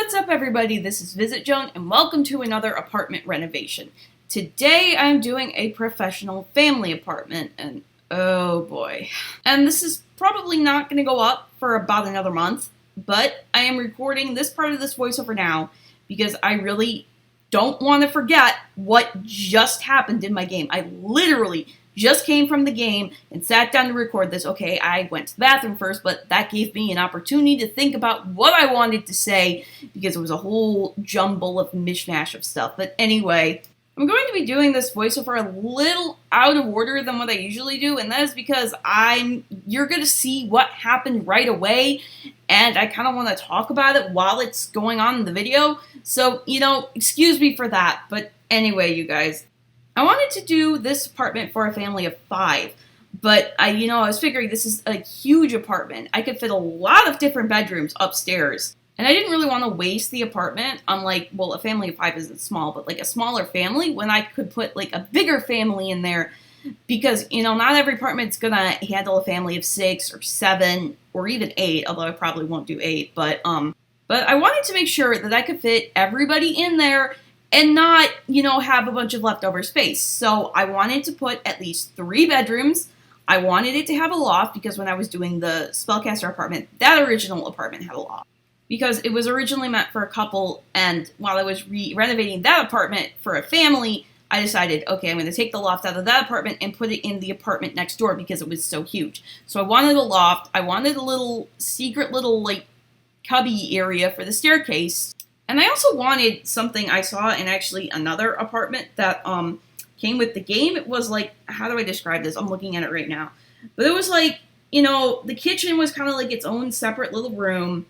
what's up everybody? This is VisitJoan and welcome to another apartment renovation. Today I'm doing a professional family apartment and oh boy. And this is probably not going to go up for about another month, but I am recording this part of this voiceover now because I really don't want to forget what just happened in my game. I literally just came from the game and sat down to record this. Okay, I went to the bathroom first, but that gave me an opportunity to think about what I wanted to say because it was a whole jumble of mishmash of stuff. But anyway, I'm going to be doing this voiceover a little out of order than what I usually do, and that is because you're going to see what happened right away, and I kind of want to talk about it while it's going on in the video. So, excuse me for that. But anyway, you guys, I wanted to do this apartment for a family of 5, but I was figuring this is a huge apartment. I could fit a lot of different bedrooms upstairs, and I didn't really want to waste the apartment on a family of 5 isn't small, but a smaller family when I could put a bigger family in there because, not every apartment's gonna handle a family of 6 or 7 or even 8, although I probably won't do 8, but I wanted to make sure that I could fit everybody in there and not, have a bunch of leftover space. So I wanted to put at least 3 bedrooms. I wanted it to have a loft because when I was doing the Spellcaster apartment, that original apartment had a loft. Because it was originally meant for a couple, and while I was renovating that apartment for a family, I decided, okay, I'm going to take the loft out of that apartment and put it in the apartment next door because it was so huge. So I wanted a loft. I wanted a little secret little, cubby area for the staircase. And I also wanted something I saw in actually another apartment that came with the game. It was how do I describe this? I'm looking at it right now. But it was the kitchen was kind of its own separate little room.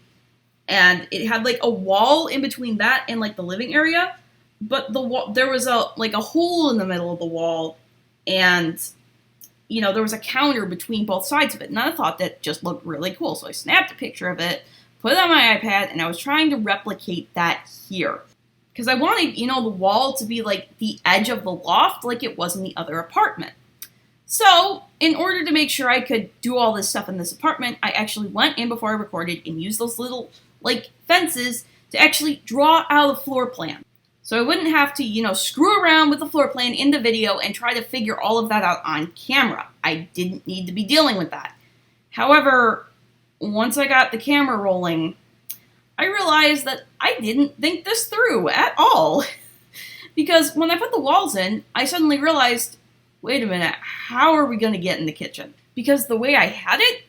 And it had a wall in between that and the living area. But there was a hole in the middle of the wall. And, there was a counter between both sides of it. And I thought that just looked really cool. So I snapped a picture of it, put it on my iPad, and I was trying to replicate that here. Because I wanted, the wall to be the edge of the loft like it was in the other apartment. So, in order to make sure I could do all this stuff in this apartment, I actually went in before I recorded and used those little, fences to actually draw out a floor plan. So I wouldn't have to, screw around with the floor plan in the video and try to figure all of that out on camera. I didn't need to be dealing with that. However, once I got the camera rolling, I realized that I didn't think this through at all. Because when I put the walls in, I suddenly realized, wait a minute, how are we going to get in the kitchen? Because the way I had it,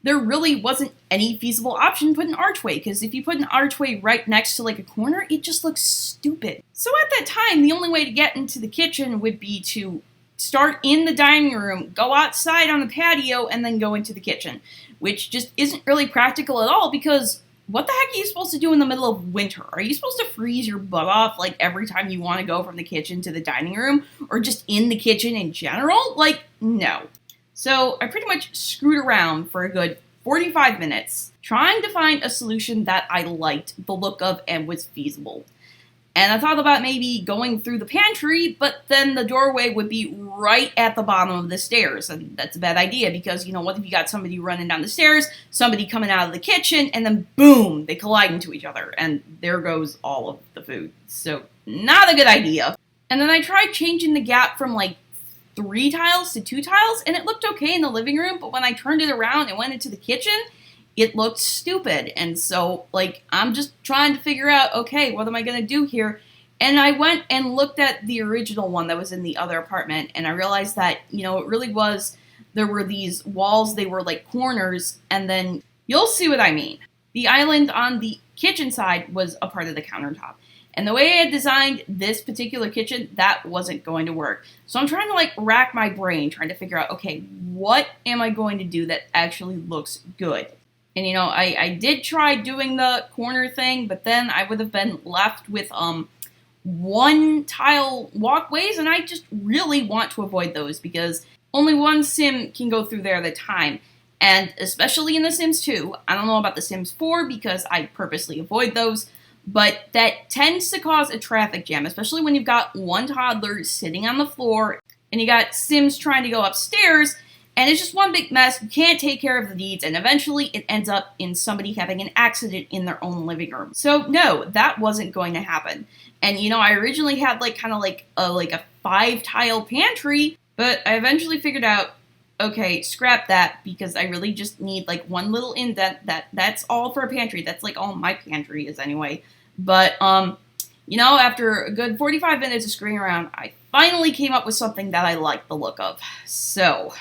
there really wasn't any feasible option to put an archway, because if you put an archway right next to a corner, it just looks stupid. So at that time, the only way to get into the kitchen would be to start in the dining room, go outside on the patio, and then go into the kitchen, which just isn't really practical at all because what the heck are you supposed to do in the middle of winter? Are you supposed to freeze your butt off every time you want to go from the kitchen to the dining room or just in the kitchen in general? No. So I pretty much screwed around for a good 45 minutes trying to find a solution that I liked the look of and was feasible. And I thought about maybe going through the pantry, but then the doorway would be right at the bottom of the stairs. And that's a bad idea because, what if you got somebody running down the stairs, somebody coming out of the kitchen, and then boom, they collide into each other. And there goes all of the food. So not a good idea. And then I tried changing the gap from 3 tiles to 2 tiles, and it looked okay in the living room. But when I turned it around and went into the kitchen, it looked stupid. And so, I'm just trying to figure out, okay, what am I going to do here? And I went and looked at the original one that was in the other apartment, and I realized that, it really was, there were these walls, they were corners, and then you'll see what I mean. The island on the kitchen side was a part of the countertop. And the way I had designed this particular kitchen, that wasn't going to work. So I'm trying to rack my brain, trying to figure out, okay, what am I going to do that actually looks good? And, I did try doing the corner thing, but then I would have been left with 1 tile walkways, and I just really want to avoid those because only one sim can go through there at a time. And especially in The Sims 2, I don't know about The Sims 4 because I purposely avoid those, but that tends to cause a traffic jam, especially when you've got one toddler sitting on the floor and you got Sims trying to go upstairs. And it's just one big mess. You can't take care of the needs, and eventually it ends up in somebody having an accident in their own living room. So no, that wasn't going to happen. And I originally had kind of a 5-tile pantry, but I eventually figured out, okay, scrap that, because I really just need one little indent. That's all for a pantry. That's all my pantry is anyway. But after a good 45 minutes of screwing around, I finally came up with something that I like the look of. So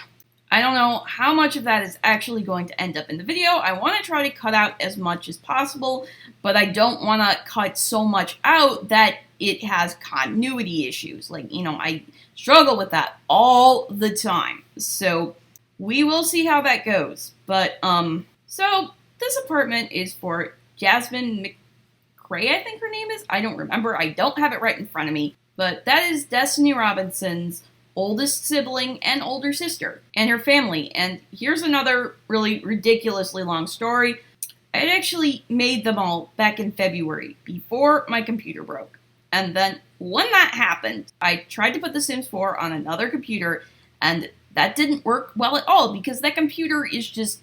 I don't know how much of that is actually going to end up in the video. I want to try to cut out as much as possible, but I don't want to cut so much out that it has continuity issues. I struggle with that all the time. So we will see how that goes. But, so this apartment is for Jazmin McCarry, I think her name is. I don't remember. I don't have it right in front of me. But that is Destiny Robinson's oldest sibling and older sister and her family. And here's another really ridiculously long story. I actually made them all back in February before my computer broke. And then when that happened, I tried to put The Sims 4 on another computer, and that didn't work well at all, because that computer is just,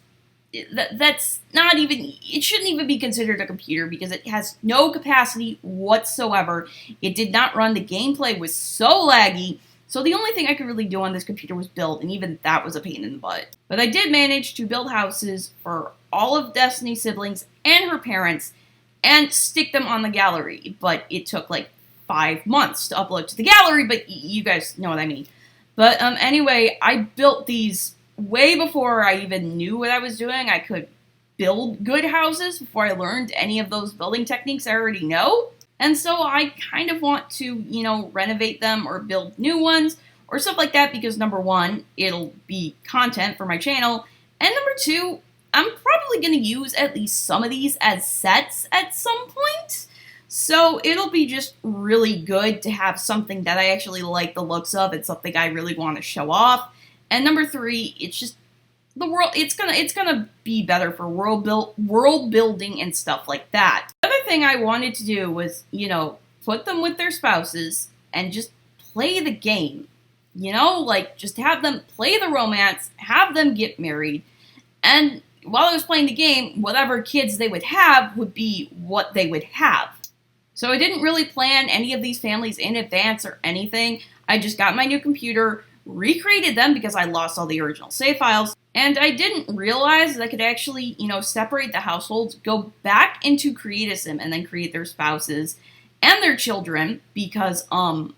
that's not even, it shouldn't even be considered a computer, because it has no capacity whatsoever. It did not run. The gameplay was so laggy. So the only thing I could really do on this computer was build, and even that was a pain in the butt. But I did manage to build houses for all of Destiny's siblings and her parents, and stick them on the gallery. But it took 5 months to upload to the gallery, but you guys know what I mean. But anyway, I built these way before I even knew what I was doing. I could build good houses before I learned any of those building techniques I already know. And so I kind of want to, renovate them or build new ones or stuff like that, because number one, it'll be content for my channel. And number two, I'm probably going to use at least some of these as sets at some point. So it'll be just really good to have something that I actually like the looks of and something I really want to show off. And number three, it's just the world, it's gonna be better for world building and stuff like that. The other thing I wanted to do was, put them with their spouses and just play the game. Just have them play the romance, have them get married, and while I was playing the game, whatever kids they would have would be what they would have. So I didn't really plan any of these families in advance or anything. I just got my new computer, recreated them because I lost all the original save files, and I didn't realize that I could actually, separate the households, go back into Create a Sim, and then create their spouses and their children, because, I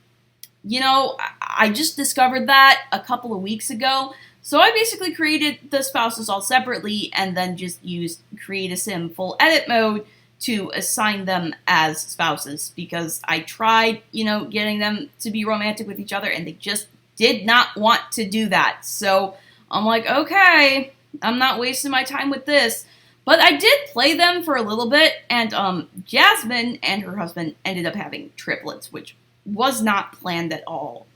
just discovered that a couple of weeks ago. So I basically created the spouses all separately, and then just used Create a Sim full edit mode to assign them as spouses, because I tried, getting them to be romantic with each other, and they just did not want to do that. So I'm like, okay, I'm not wasting my time with this. But I did play them for a little bit, and Jazmin and her husband ended up having triplets, which was not planned at all.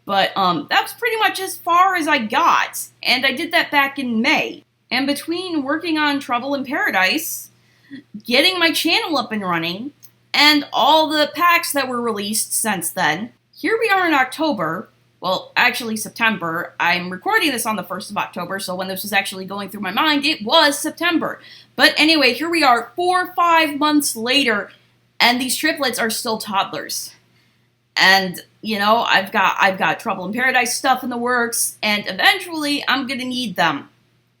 But that's pretty much as far as I got, and I did that back in May. And between working on Trouble in Paradise, getting my channel up and running, and all the packs that were released since then, here we are in October. Well, actually September. I'm recording this on the 1st of October, so when this was actually going through my mind, it was September. But anyway, here we are 4 or 5 months later, and these triplets are still toddlers. And, I've got Trouble in Paradise stuff in the works, and eventually I'm going to need them.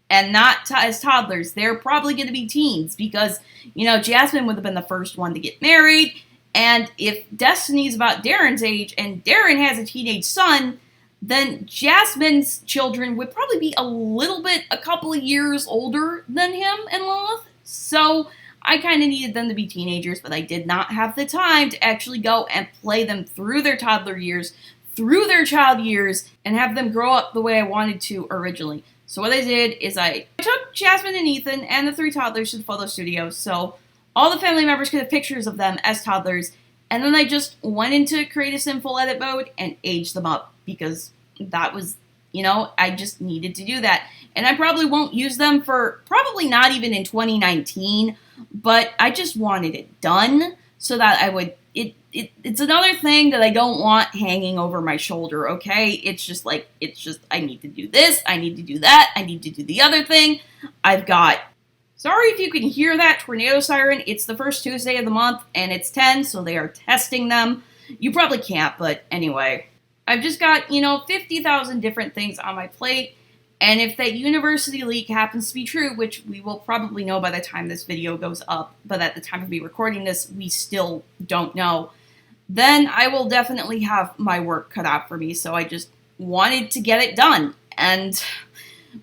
And not as toddlers. They're probably going to be teens, because, Jazmin would have been the first one to get married. And if Destiny's about Darren's age, and Darren has a teenage son, then Jazmin's children would probably be a couple of years older than him and Lilith. So I kind of needed them to be teenagers, but I did not have the time to actually go and play them through their toddler years, through their child years, and have them grow up the way I wanted to originally. So what I did is I took Jazmin and Ethan and the 3 toddlers to the photo studio, so all the family members could have pictures of them as toddlers, and then I just went into Create a Sim full edit mode and aged them up, because that was, I just needed to do that. And I probably won't use them for, probably not even in 2019, but I just wanted it done so that it's another thing that I don't want hanging over my shoulder, okay? It's just, I need to do this, I need to do that, I need to do the other thing. Sorry if you can hear that tornado siren. It's the first Tuesday of the month, and it's 10, so they are testing them. You probably can't, but anyway. I've just got, 50,000 different things on my plate, and if that university leak happens to be true, which we will probably know by the time this video goes up, but at the time of me recording this, we still don't know, then I will definitely have my work cut out for me, so I just wanted to get it done, and,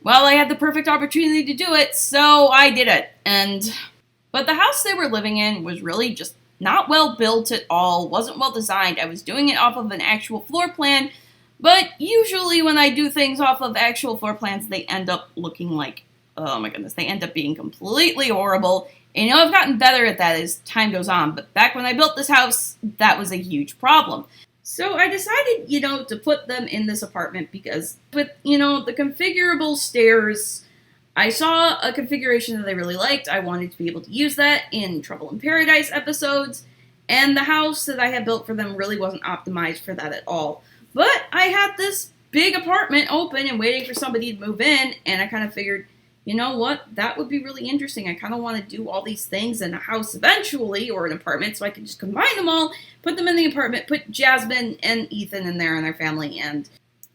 well, I had the perfect opportunity to do it, so I did it, but the house they were living in was really just not well built at all, wasn't well designed. I was doing it off of an actual floor plan, but usually when I do things off of actual floor plans, they end up looking like, oh my goodness, they end up being completely horrible. And I've gotten better at that as time goes on, but back when I built this house, that was a huge problem. So I decided, to put them in this apartment because with, the configurable stairs, I saw a configuration that I really liked. I wanted to be able to use that in Trouble in Paradise episodes, and the house that I had built for them really wasn't optimized for that at all. But I had this big apartment open and waiting for somebody to move in, and I kind of figured, you know what, that would be really interesting. I kind of want to do all these things in a house eventually, or an apartment, so I could just combine them all, put them in the apartment, put Jazmin and Ethan in there and their family, and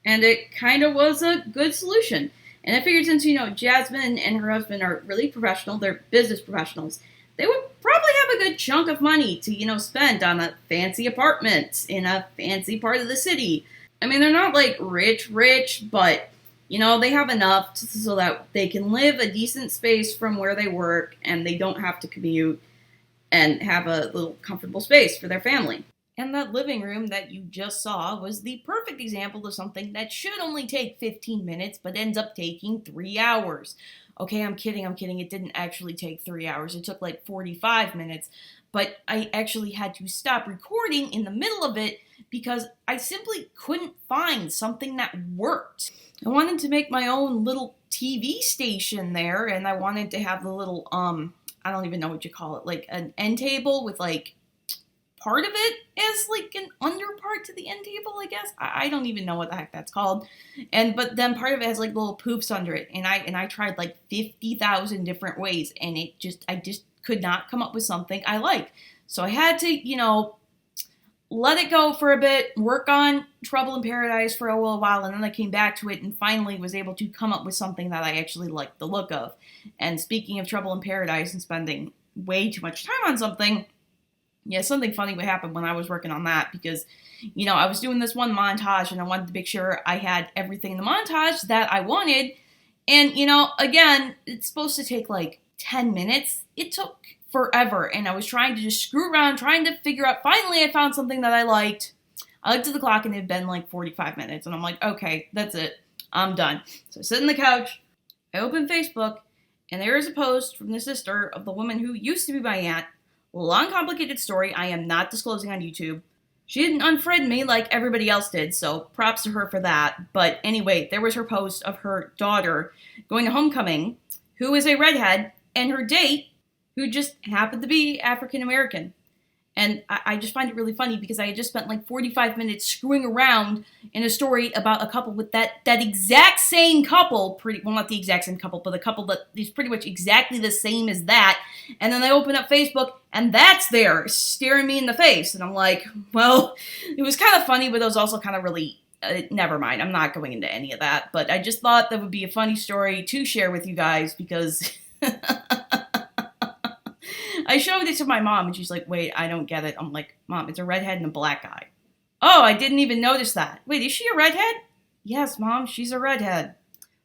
it kind of was a good solution. And I figured since, Jazmin and her husband are really professional, they're business professionals, they would probably have a good chunk of money to, spend on a fancy apartment in a fancy part of the city. I mean, they're not, rich, but, they have enough so that they can live a decent space from where they work, and they don't have to commute, and have a little comfortable space for their family. And that living room that you just saw was the perfect example of something that should only take 15 minutes, but ends up taking 3 hours. Okay, I'm kidding. It didn't actually take 3 hours. It took 45 minutes, but I actually had to stop recording in the middle of it because I simply couldn't find something that worked. I wanted to make my own little TV station there, and I wanted to have the little, I don't even know what you call it, an end table with part of it is an under part to the end table, I guess. I don't even know what the heck that's called. But then part of it has little poops under it. And I tried 50,000 different ways, and I just could not come up with something I like. So I had to, let it go for a bit, work on Trouble in Paradise for a little while, and then I came back to it and finally was able to come up with something that I actually liked the look of. And speaking of Trouble in Paradise and spending way too much time on something, yeah, something funny would happen when I was working on that because, I was doing this one montage and I wanted to make sure I had everything in the montage that I wanted. And, again, it's supposed to take 10 minutes. It took forever. And I was trying to just screw around, trying to figure out. Finally, I found something that I liked. I looked at the clock and it had been 45 minutes. And I'm like, okay, that's it. I'm done. So I sit on the couch. I open Facebook. And there is a post from the sister of the woman who used to be my aunt. Long, complicated story I am not disclosing on YouTube. She didn't unfriend me like everybody else did, so props to her for that. But anyway, there was her post of her daughter going to homecoming, who is a redhead, and her date, who just happened to be African American. And I just find it really funny because I had just spent 45 minutes screwing around in a story about a couple with that exact same couple, well, not the exact same couple, but a couple that is pretty much exactly the same as that. And then I open up Facebook, and that's there, staring me in the face. And I'm like, well, it was kind of funny, but it was also kind of really, never mind. I'm not going into any of that. But I just thought that would be a funny story to share with you guys because I showed it to my mom, and she's like, wait, I don't get it. I'm like, Mom, it's a redhead and a black guy. Oh, I didn't even notice that. Wait, is she a redhead? Yes, Mom, she's a redhead.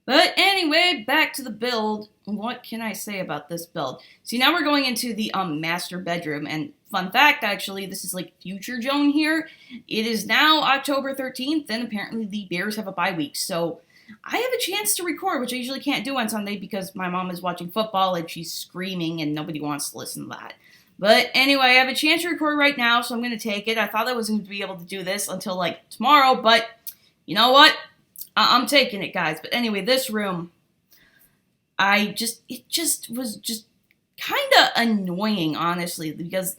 But anyway, back to the build. What can I say about this build? See, now we're going into the master bedroom, and fun fact, actually, this is future Joan here. It is now October 13th, and apparently the Bears have a bye week, so I have a chance to record, which I usually can't do on Sunday because my mom is watching football and she's screaming and nobody wants to listen to that. But anyway, I have a chance to record right now, so I'm going to take it. I thought I wasn't going to be able to do this until tomorrow, but you know what? I'm taking it, guys. But anyway, this room, it just was kind of annoying, honestly, because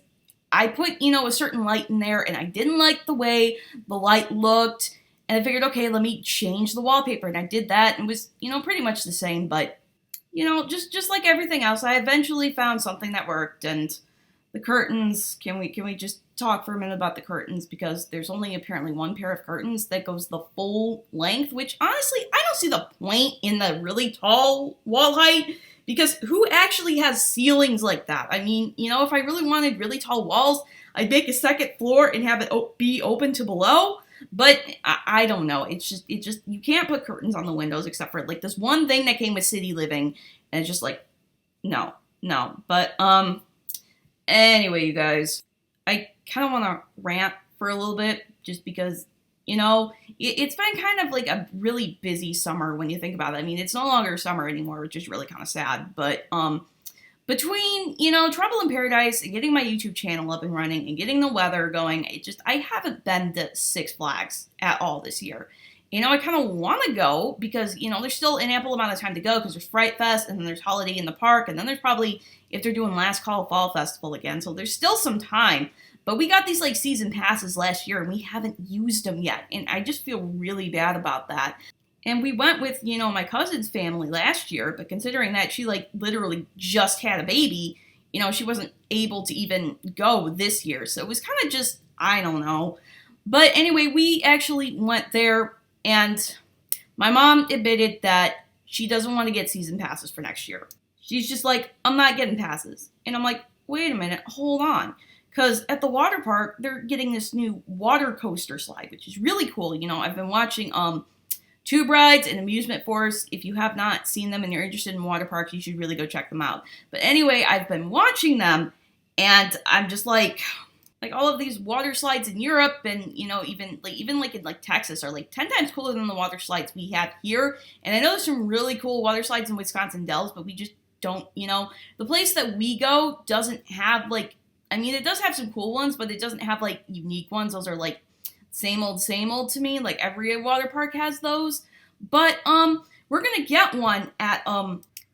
I put, a certain light in there, and I didn't like the way the light looked, and I figured, okay, let me change the wallpaper, and I did that, and it was, pretty much the same, but, just like everything else, I eventually found something that worked, and the curtains, can we just talk for a minute about the curtains, because there's only apparently one pair of curtains that goes the full length, which honestly, I don't see the point in the really tall wall height, because who actually has ceilings like that? I mean, if I really wanted really tall walls, I'd make a second floor and have it be open to below, but I don't know. It's just, you can't put curtains on the windows except for like this one thing that came with City Living, and it's just like, no. But, anyway, you guys, I kind of want to rant for a little bit, just because, it's been kind of like a really busy summer when you think about it. I mean, it's no longer summer anymore, which is really kind of sad, but, between, Trouble in Paradise and getting my YouTube channel up and running and getting the weather going, I haven't been to Six Flags at all this year. I kind of want to go because, there's still an ample amount of time to go because there's Fright Fest and then there's Holiday in the Park and then there's probably, if they're doing Last Call Fall Festival again, so there's still some time. But we got these, like, season passes last year and we haven't used them yet, and I just feel really bad about that. And we went with, my cousin's family last year, but considering that she, like, literally just had a baby, she wasn't able to even go this year. So it was kind of just, I don't know. But anyway, we actually went there, and my mom admitted that she doesn't want to get season passes for next year. She's just like, I'm not getting passes. And I'm like, wait a minute, hold on. Because at the water park, they're getting this new water coaster slide, which is really cool. I've been watching, Tube Rides and Amusement Force. If you have not seen them and you're interested in water parks, you should really go check them out. But anyway, I've been watching them, and I'm just like all of these water slides in Europe, and even like in like Texas are like 10 times cooler than the water slides we have here. And I know there's some really cool water slides in Wisconsin Dells, but we just don't. The place that we go doesn't have it does have some cool ones, but it doesn't have like unique ones. Those are like same old to me. Like every water park has those. But we're gonna get one at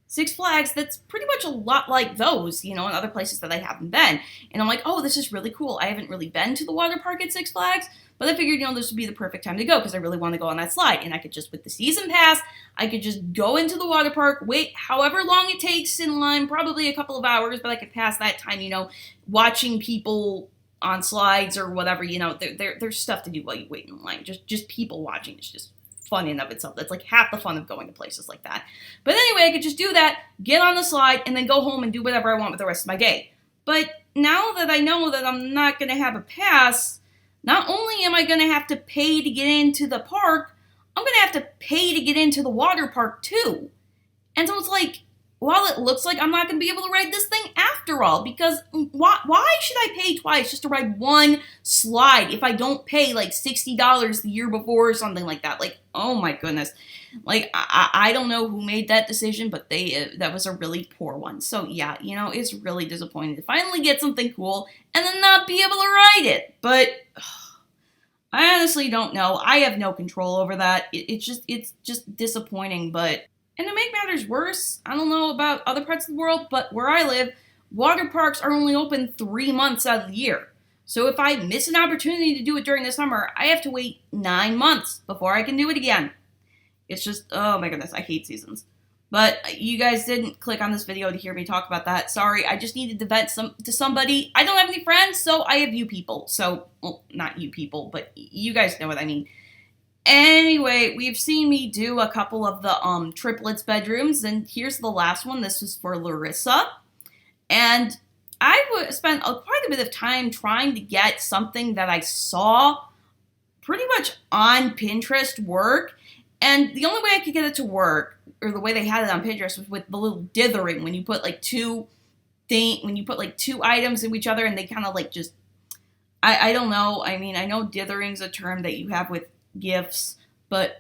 Six Flags that's pretty much a lot like those, in other places that I haven't been. And I'm like, oh, this is really cool. I haven't really been to the water park at Six Flags, but I figured, this would be the perfect time to go because I really want to go on that slide. And I could just, with the season pass, I could just go into the water park, wait however long it takes in line, probably a couple of hours, but I could pass that time, watching people on slides or whatever, there's stuff to do while you wait in line. Just people watching is just fun in of itself. That's like half the fun of going to places like that. But anyway, I could just do that, get on the slide, and then go home and do whatever I want with the rest of my day. But now that I know that I'm not going to have a pass, not only am I going to have to pay to get into the park, I'm going to have to pay to get into the water park too. And so it's like, well, it looks like I'm not going to be able to ride this thing after all, because why should I pay twice just to ride one slide if I don't pay like $60 the year before or something like that? Like, oh my goodness. Like, I don't know who made that decision, but that was a really poor one. So yeah, it's really disappointing to finally get something cool and then not be able to ride it. But I honestly don't know. I have no control over that. It's just disappointing, but... And to make matters worse, I don't know about other parts of the world, but where I live, water parks are only open 3 months out of the year. So if I miss an opportunity to do it during the summer, I have to wait 9 months before I can do it again. It's just, oh my goodness, I hate seasons. But you guys didn't click on this video to hear me talk about that. Sorry, I just needed to vent to somebody. I don't have any friends, so I have you people. So, well, not you people, but you guys know what I mean. Anyway, we've seen me do a couple of the triplets bedrooms, and here's the last one. This was for Larissa, and I spent quite a bit of time trying to get something that I saw pretty much on Pinterest work, and the only way I could get it to work, or the way they had it on Pinterest, was with the little dithering, when you put like two items in each other, and they kind of like just, I don't know. I mean, I know dithering's a term that you have with gifts, but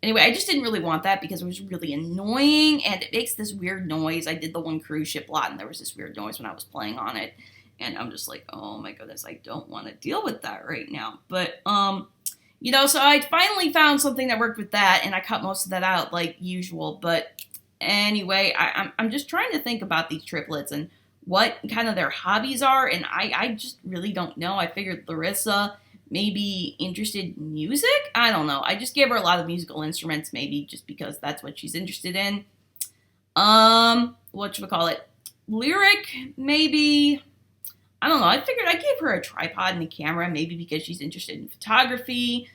anyway, I just didn't really want that because it was really annoying and it makes this weird noise. I did the one cruise ship lot and there was this weird noise when I was playing on it, and I'm just like, oh my goodness, I don't want to deal with that right now. But so I finally found something that worked with that, and I cut most of that out like usual. But anyway, I'm just trying to think about these triplets and what kind of their hobbies are, and I just really don't know. I figured Larissa may be interested in music. I don't know. I just gave her a lot of musical instruments, maybe just because that's what she's interested in. Whatchamacallit? Lyric, maybe. I don't know. I figured I gave her a tripod and a camera, maybe because she's interested in photography.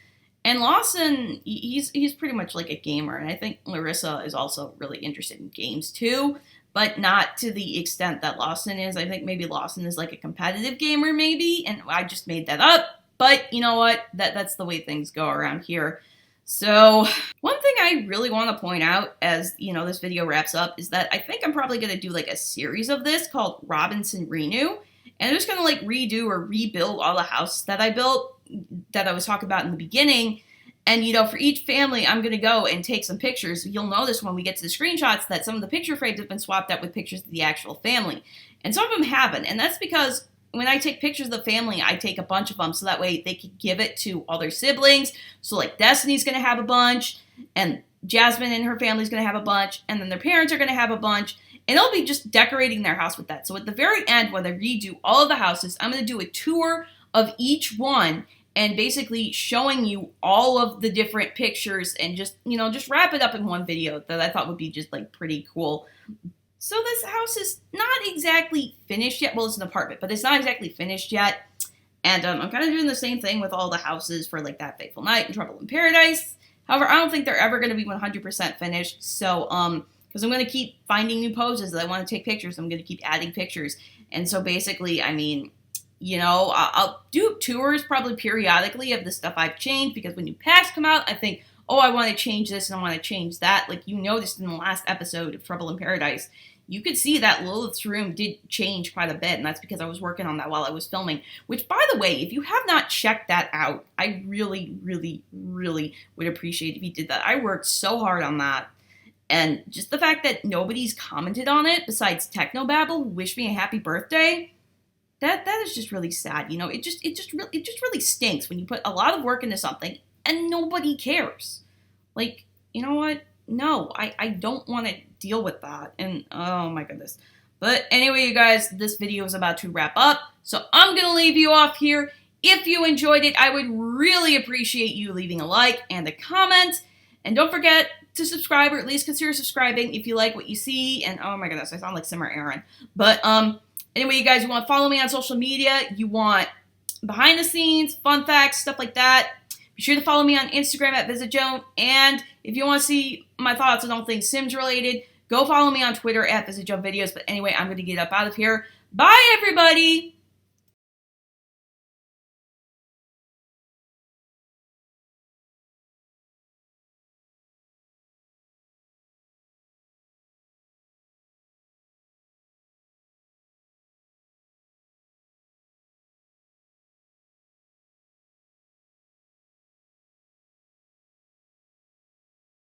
And Lawson, he's pretty much like a gamer, and I think Larissa is also really interested in games too, but not to the extent that Lawson is. I think maybe Lawson is like a competitive gamer, maybe, and I just made that up. But you know what? That's the way things go around here. So one thing I really want to point out as, this video wraps up is that I think I'm probably going to do like a series of this called Robinson Renew. And I'm just going to like redo or rebuild all the houses that I built that I was talking about in the beginning. And, for each family, I'm going to go and take some pictures. You'll notice when we get to the screenshots that some of the picture frames have been swapped out with pictures of the actual family. And some of them haven't. And that's because when I take pictures of the family, I take a bunch of them so that way they can give it to all their siblings. So like Destiny's going to have a bunch, and Jazmin and her family's going to have a bunch, and then their parents are going to have a bunch, and they'll be just decorating their house with that. So at the very end, when I redo all of the houses, I'm going to do a tour of each one and basically showing you all of the different pictures and just wrap it up in one video that I thought would be just like pretty cool. So this house is not exactly finished yet. Well, it's an apartment, but it's not exactly finished yet. And I'm kind of doing the same thing with all the houses for like That Fateful Night and Trouble in Paradise. However, I don't think they're ever going to be 100% finished. So, because I'm going to keep finding new poses that I want to take pictures. I'm going to keep adding pictures. And so basically, I'll do tours probably periodically of the stuff I've changed, because when new packs come out, I think, oh, I want to change this and I want to change that. Like you noticed in the last episode of Trouble in Paradise, you could see that Lilith's room did change quite a bit, and that's because I was working on that while I was filming. Which, by the way, if you have not checked that out, I really, really, really would appreciate if you did that. I worked so hard on that. And just the fact that nobody's commented on it besides Technobabble, wish me a happy birthday, that is just really sad. It just really stinks when you put a lot of work into something and nobody cares. Like, you know what? No, I don't want to deal with that. And oh my goodness. But anyway, you guys, this video is about to wrap up. So I'm going to leave you off here. If you enjoyed it, I would really appreciate you leaving a like and a comment. And don't forget to subscribe, or at least consider subscribing if you like what you see. And oh my goodness, I sound like Simmer Aaron. But anyway, you guys, you want to follow me on social media, you want behind the scenes, fun facts, stuff like that, be sure to follow me on Instagram at VisitJoan. And if you want to see my thoughts on all things Sims related, go follow me on Twitter at VisitJoan Videos. But anyway, I'm going to get up out of here. Bye, everybody!